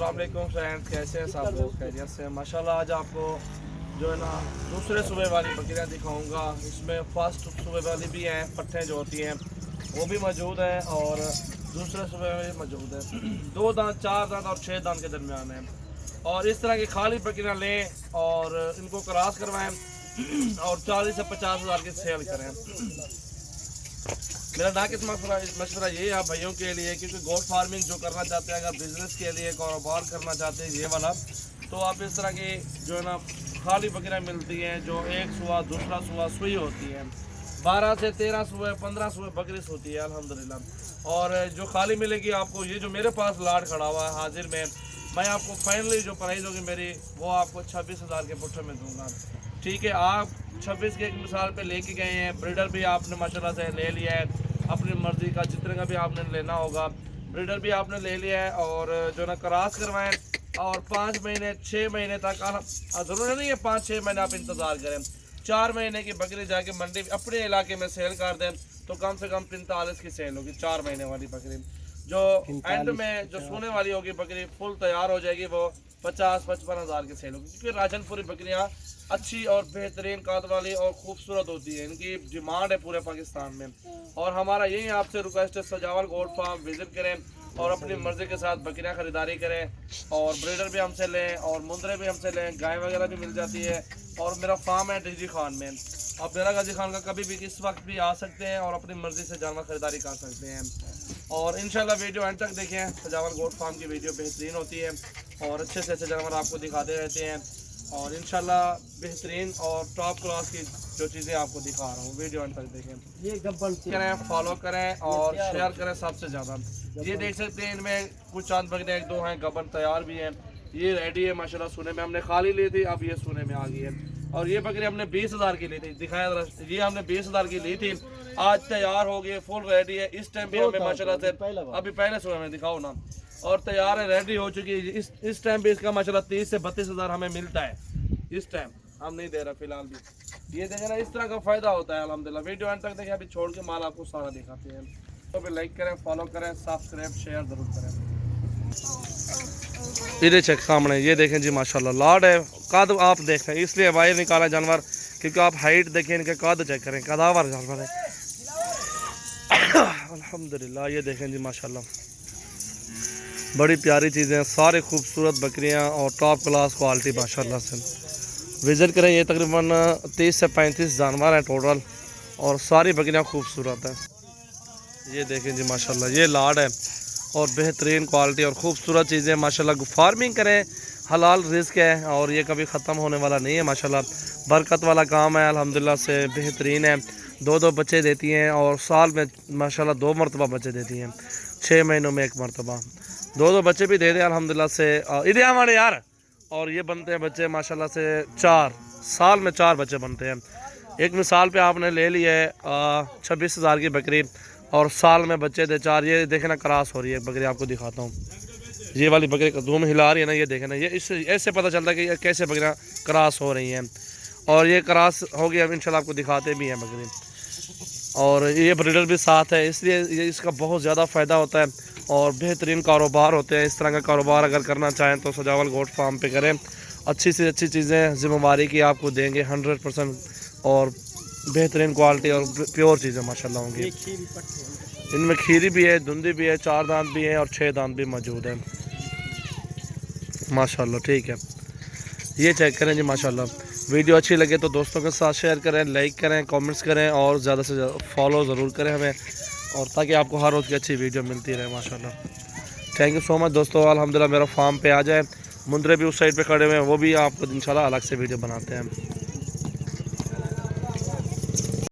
अस्सलाम वालेकुम फ्रेंड्स, कैसे हैं सब लोग? खैरियत से? माशाल्लाह आज आपको जो है ना दूसरे सूबे वाली बकरियां दिखाऊंगा। इसमें फर्स्ट सूबे वाली भी हैं, पट्ठें जो होती हैं वो भी मौजूद हैं और दूसरे सूबे में भी मौजूद है। 2 दांत, 4 दांत और 6 दांत के दरमियान है। और इस तरह की खाली बकरियां लें और इनको क्रॉस करवाएं और 40 से 50 हज़ार की सेल करें। मेरा नाकिस मशवरा ये है भाइयों के लिए, क्योंकि गोट फार्मिंग जो करना चाहते हैं, अगर बिजनेस के लिए कारोबार करना चाहते हैं ये वाला, तो आप इस तरह की जो है ना खाली बकरियाँ मिलती हैं जो एक सुबह दूसरा सुबह सुई होती है। 12 से 13 सुबह 15 सुबह बकरीस होती है अल्हम्दुलिल्लाह। और जो खाली मिलेगी आपको, ये जो मेरे पास लाट खड़ा हुआ है हाजिर में, मैं आपको फाइनली जो प्राइस होगी मेरी वो आपको 26 हज़ार के पुट्ठे में दूंगा। ठीक है, आप 26 के एक मिसाल पे लेके गए हैं, ब्रीडर भी आपने माशाल्लाह से ले लिया है अपनी मर्ज़ी का, जितने का भी आपने लेना होगा ब्रीडर भी आपने ले लिया है। और जो ना क्रॉस करवाएं और 5 महीने 6 महीने तक, ज़रूरी नहीं है 5-6 महीने आप इंतज़ार करें, 4 महीने की बकरी जाके मंडी अपने इलाके में सेल कर दें तो कम से कम 45 की सेल होगी। 4 महीने वाली बकरी जो एंड में जो सोने वाली होगी बकरी फुल तैयार हो जाएगी, वो 50-55 हज़ार की सेल होगी। क्योंकि राजनपुरी बकरियाँ अच्छी और बेहतरीन काद वाली और खूबसूरत होती है, इनकी डिमांड है पूरे पाकिस्तान में। और हमारा यही आपसे रिक्वेस्ट है, सजावल गोट फार्म विजिट करें और अपनी मर्ज़ी के साथ बकरियाँ ख़रीदारी करें और ब्रीडर भी हमसे लें और मुंदरे भी हमसे लें, गाय वगैरह भी मिल जाती है। और मेरा फार्म है डीजी खान में, आप डेरा गाजी खान का कभी भी किस वक्त भी आ सकते हैं और अपनी मर्ज़ी से जानवर ख़रीदारी कर सकते हैं। और इंशाल्लाह वीडियो एंड तक देखें, सजावल गोट फार्म की वीडियो बेहतरीन होती है और अच्छे से अच्छे जानवर आपको दिखाते रहते हैं और इंशाल्लाह बेहतरीन और टॉप क्लास की जो चीज़ें आपको दिखा रहा हूँ, वीडियो एंड तक देखें। ये गब्बन करें, फॉलो करें और शेयर करें सबसे ज़्यादा। ये देख सकते हैं इनमें कुछ चांद बकरियाँ 1-2 हैं, गब्बन तैयार भी हैं, ये रेडी है माशाल्लाह। सोने में हमने खाली ली थी, अब ये सोने में आ गई है। और ये बकरी हमने 20 हज़ार की ली थी, दिखाया जरा, ये हमने 20 हज़ार की ली थी, आज तैयार हो गई, फुल रेडी है। इस टाइम भी हमें माशाल्लाह से अभी पहले सोने में दिखाओ ना, और तैयार है, रेडी हो चुकी है। इस टाइम भी इसका माशाल्लाह 30 से 32 हज़ार हमें मिलता है। इस टाइम हम नहीं दे रहे फिलहाल भी। ये देखें ना, इस तरह का फ़ायदा होता है अल्हम्दुलिल्लाह। वीडियो एंड तक देखें, अभी छोड़ के माल आपको सारा दिखाते हैं। तो फिर लाइक करें, फॉलो करें, सब्सक्राइब शेयर ज़रूर करें। इधर चेक सामने ये देखें जी माशाल्लाह लाड है, कद आप देखें, इसलिए बाहर निकाला जानवर क्योंकि आप हाइट देखें, इनके कद चेक करें, कदावर जानवर है अल्हम्दुलिल्लाह। ये देखें जी माशाल्लाह बड़ी प्यारी चीज़ें हैं, सारे खूबसूरत बकरियां और टॉप क्लास क्वालिटी माशाल्लाह से। विज़िट करें, ये तकरीबन 30 से 35 जानवर हैं टोटल और सारी बकरियां खूबसूरत हैं। ये देखें जी माशाल्लाह, ये लाड है और बेहतरीन क्वालिटी और ख़ूबसूरत चीज़ें माशाल्लाह। फार्मिंग करें, हलाल रिस्क है और ये कभी ख़त्म होने वाला नहीं है माशाल्लाह। बरकत वाला काम है अल्हम्दुलिल्लाह से, बेहतरीन है। 2-2 बच्चे देती हैं और साल में माशाल्लाह 2 मरतबा बच्चे देती हैं, 6 महीनों में 1 मरतबा। 2-2 बच्चे भी दे दें अल्हम्दुलिल्लाह से। इधर हमारे यार, और ये बनते हैं बच्चे माशाल्लाह से 4 साल में 4 बच्चे बनते हैं। एक मिसाल पे आपने ले लिया है 26 हज़ार की बकरी और साल में बच्चे दे 4। ये देखें ना क्रॉस हो रही है बकरी, आपको दिखाता हूँ। ये वाली बकरी धूम हिला रही है ना, ये देखें ना, ये इससे ऐसे पता चलता है कि कैसे बकरियाँ क्रॉस हो रही हैं। और ये क्रॉस हो गया, इंशाल्लाह आपको दिखाते भी हैं बकरी। और ये ब्रीडर भी साथ है, इसलिए ये इसका बहुत ज़्यादा फ़ायदा होता है और बेहतरीन कारोबार होते हैं। इस तरह का कारोबार अगर करना चाहें तो सजावल गोट फार्म पे करें। अच्छी से अच्छी चीज़ें ज़िम्मेवारी की आपको देंगे 100% और बेहतरीन क्वालिटी और प्योर चीज़ें माशाल्लाह होंगी। इनमें खीरी भी है, धुंधी भी है, 4 दांत भी है और 6 दांत भी मौजूद है माशाल्लाह। ठीक है, ये चेक करें जी माशाल्लाह। वीडियो अच्छी लगे तो दोस्तों के साथ शेयर करें, लाइक करें, कमेंट्स करें और ज़्यादा से ज़्यादा फॉलो ज़रूर करें हमें, और ताकि आपको हर रोज़ की अच्छी वीडियो मिलती रहे माशाल्लाह। थैंक यू सो मच दोस्तों। अल्हम्दुलिल्लाह मेरा फार्म पे आ जाए, मुंदरे भी उस साइड पे खड़े हुए हैं, वो भी आपको इंशाल्लाह अलग से वीडियो बनाते हैं।